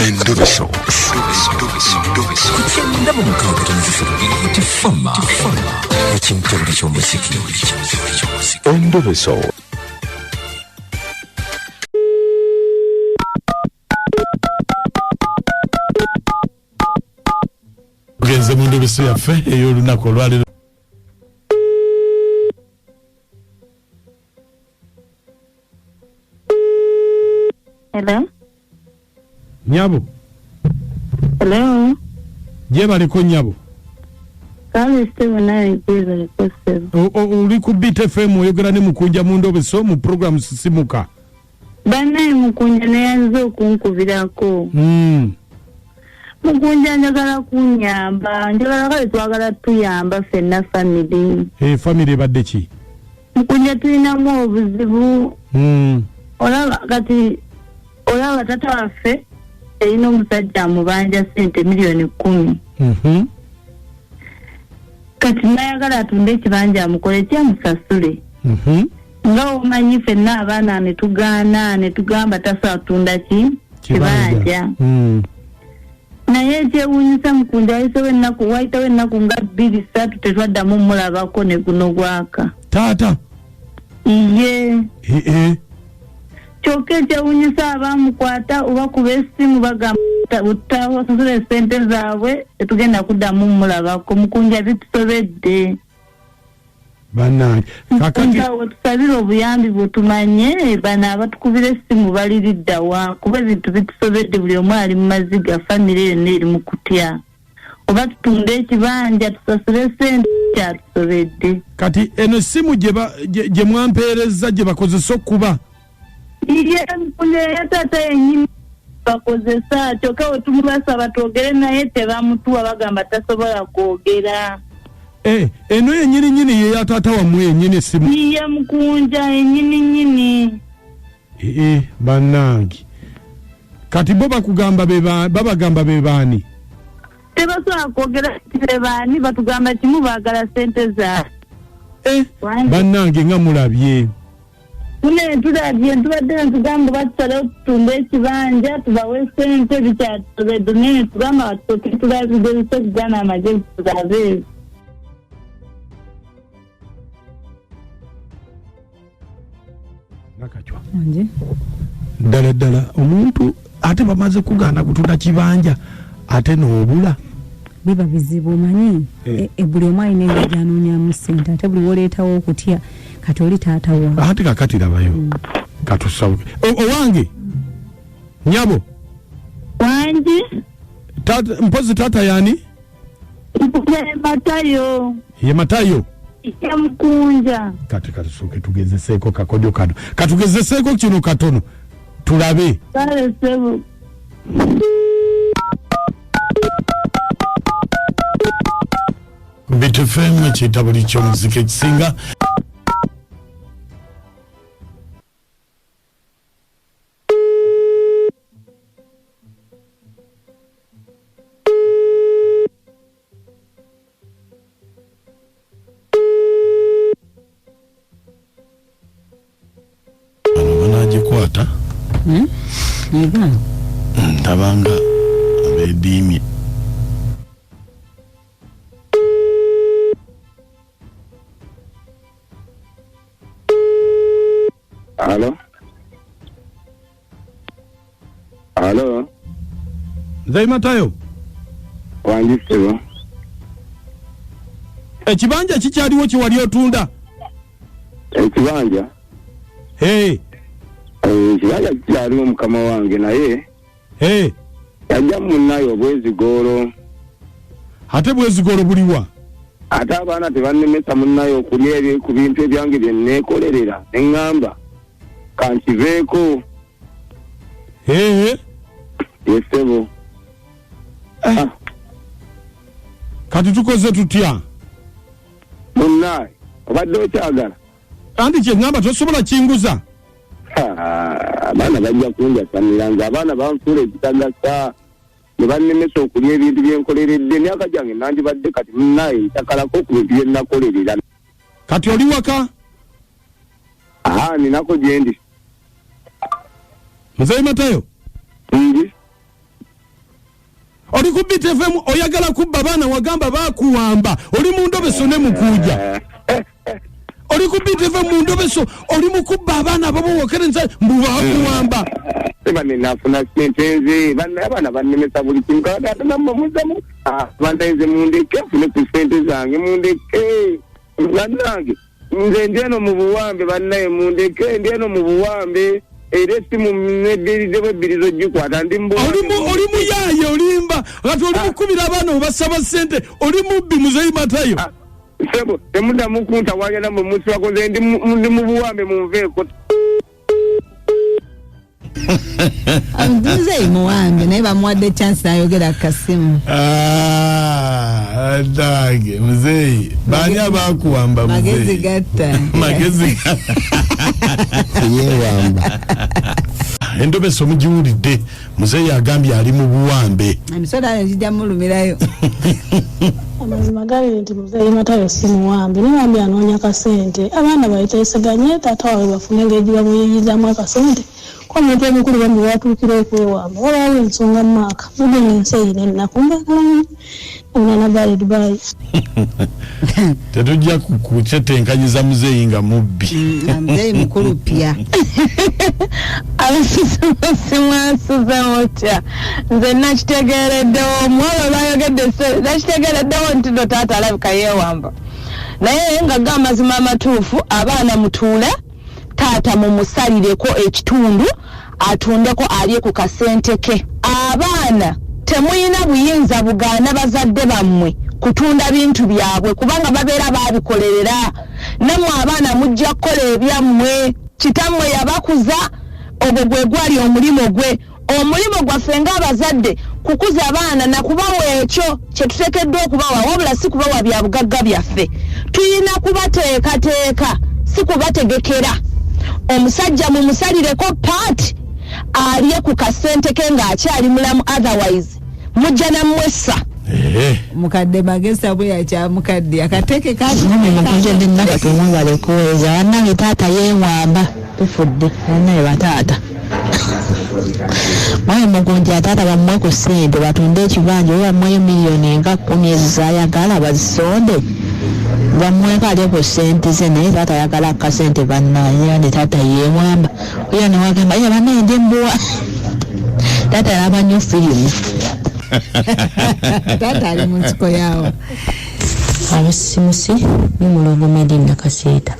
Endobeso. Kutenda mu mukaaga tifama. Ekintu eky'omuziki. Endobeso. Tugenze mu ndobeso yaffe ey'olunaku olwaleero. Hello? Nyabo. Hello? Jebaliko Nyabo. Kale Steve naye kiza likosebo. Uli ku Beat FM oyogera ne mukunja mu ndobeso mu program Sisimuka. Banaye mukunja ne yanzo okunkubirako. Mukunja njagala kunyamba, njagala kale twagala tuyamba ffenna family. Family badde ki? Mukunja tulinamu obuzibu. Olaba kati olaba tata waffe erina omusajja amubanja sente miliyoni 10. Kati nayagala atunde ekibanja amukole kyamusasule. Nga omanyi ffenna abaana ne tugaana ne tugamba tasatunda kibanja. Naye ekyewuunyisa mukunja wayitawo ennaku nga 2-3 tetwaddamu mulabako ne guno gwaka. Taata? Iye. Kyokka ekyewuunyisa abaamukwata oba kuba essimu bagamba basasule sente zaabwe tetugenda kuddamu mulabako. Mukunja bitusobedde. Bannange kakati tusabire obuyambi bwetumanye bano abatukubira essimu baliriddawa kuba ebintu bitusobedde buli omu ali mu maziga famire yonna eri mu kutya oba tutunde ekibanja tusasule sente kyatusobedde. Kati eno essimu gye mwampeereza gye bakozesa okuba iye mukunja ya taata yennyini bakozesa kyokka we tumubasaba twogere naye tebamutuwa bagamba tasobola kwogera. Eno yennyini ye ya taata wammwe yennyini essimu. Iye mukunja yennyini. Bannange kati bo bakugamba babagamba be baani? Tebasobola kwogera be baani batugamba kimu baagala sente zaabwe. Bannange nga mulabye. Tulabye tubadde ntugamba batusalawo tutunde ekibanja tubawe sente bikyatusobedde naye tugamba batusooke tulabigezesa okugaana amagezi tulabe. Nakachwa. Ddala omuntu ate bamaze kugaana kutunda kibanja ate n'obula. Biba bizibu manyi buli omu alina engeri gy'anoonyamu ssente ate buli woleetawo okutya kati oli taata wa. Ate kakati labayo katusawuke. Owange Nyabo. Wangi? Mpozi taata yani? Matayo. Ye Matayo. Ya mukunja. Kati katusuke tugezeseeko kakodyo kano. Katugezeseeko kino katono. Tulabe. Kale sebu. Beat FM ekitabo ky'omuziki ekisinga. Kwata ndabanga abediimi Halo Zai Matayo wanjisebo ekibanja kikyaliwo kiwali otunda ekibanja ekibanja kyaliwo mukama wange naye yajja munnayo obwezigolo. Ate bwezigolo buliwa? Ate abaana tebannemesa munnayo okulya ku bintu ebyange bye nneekolerera neŋŋamba kankiveeko. Yesebo kati tukoze tutya? Munnaye obadde okyagala? Andi kye ŋŋamba tosobola kinguza. Abaana bajja kunjasamira nze abaana banfuula ekitagasa ne bannemesa okulya ebintu byenkoleredde emyaka gyange nandibadde kati munnaye ntakalako ku bintu bye nnakolerera. Kati oli waka? Ninako gye ndi. Mzee Matayo? oli ku BTFM oyagala kubba baana wagamba bakuwamba oli mu ndobeso ne mukuja oli ku BTFM mu ndobeso oli mu kubba abaana ababo wokerenza mbu bakuwamba bane nafuna sente bana abana banemesa buli kimu kada namma muzamu bandainze mundeke fune ku sente zange mundeke nanange nze ndieno mu buwambe banaye mundeke ndieno mu buwambe eresi mu nedirize bebirizo jikwata ndi mbo oli muyaye olimba kati oli mukubira abaana obasaba sente oli mubbi Muzeeyi Matayo sebo temuda mukunta wanyana mu musi wako nze ndi mu buwambe munveeko Muzeeyi muwambe naye bamuwadde chance ayogera kasimu Dage Muzeeyi bani abakuwamba Muzeeyi magezi gatta magezi yewamba endobeso mujiwulidde Muzeeyi agambye ali mu buwambe emisoda njija mulumirayo amazima gali nti Muzeeyi Matayo si muwambe niwambe anoonya kasente abaana bayiteeseganye taata wawe bafune engeri bamuyiyizamu akasente kwa muntu omukulu bambi watuukira okwewamba walaawo ensonga maaka mudde n'ensi eyina ennaku mbagalamu omwana gali Dubai tetujja kutetenkanyiza Muzeeyi nga mubbi Muzeeyi mukulu pya simwasuza otya nze nakitegeereddewo omuwala bayogedde nakitegeereddewo nti no taata alabika yeewamba naye nga ga amazima amatuufu abaana mutuule taata mumusalireko ekitundu atundeko alye ku kasente ke abaana temuyina buyinza bugaana bazadde bammwe kutunda bintu byabwe kubanga babeera babikolerera nammwe abaana mujja kukola ebyammwe kitammwe yabakuza ogwo gwe gwali omulimo gwe gwaffe ng'abazadde kukuza abaana nakubawa ekyo kyetuteekeddwa okubawa wabula si kubawa bya bugagga byaffe tuyina kubateekateeka si kubategekera omusajja mumusalireko paati alye ku kasente ke ng'akyali mulamu otherwise mujja nammwessa mukadde magesa bwe yakyamukadde akateeke kakuje ndi nakatumwagale kuweza wannange taata yeewamba tufudde naye bataata mwaye mugunja taata bammwe ku ssente batunde ekibanja oba bammweyo miliyoni nga 10 ezizayagala bazisonde bamweka alye ku ssente ze naye taata ayagala akasente bannaye ne taata yeewamba oyo newagamba ye banaye ndi mbuwa taata yalaba nnyo firimu taata ali mu nsiko yaawo abasimusi n'omulongo Medi Nakaseta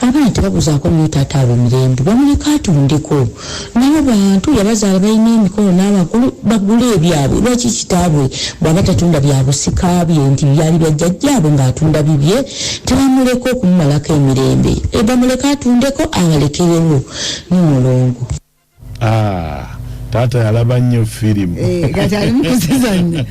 abaana tebabuzaako nnyo taata abo mirembe bamuleka atundeko nabo bantu yabazaala balina emikono n'abakulu bagula ebyabwe lwaki kitaabwe bw'aba tatunda byabusika bye nti byali bya jjajjaabwe ng'atunda bibye tebamuleka okumumalako emirembe bamuleka atundeko abalekerewo n'omulongo taata yalaba nnyo firimu kati ali mu kuzizannya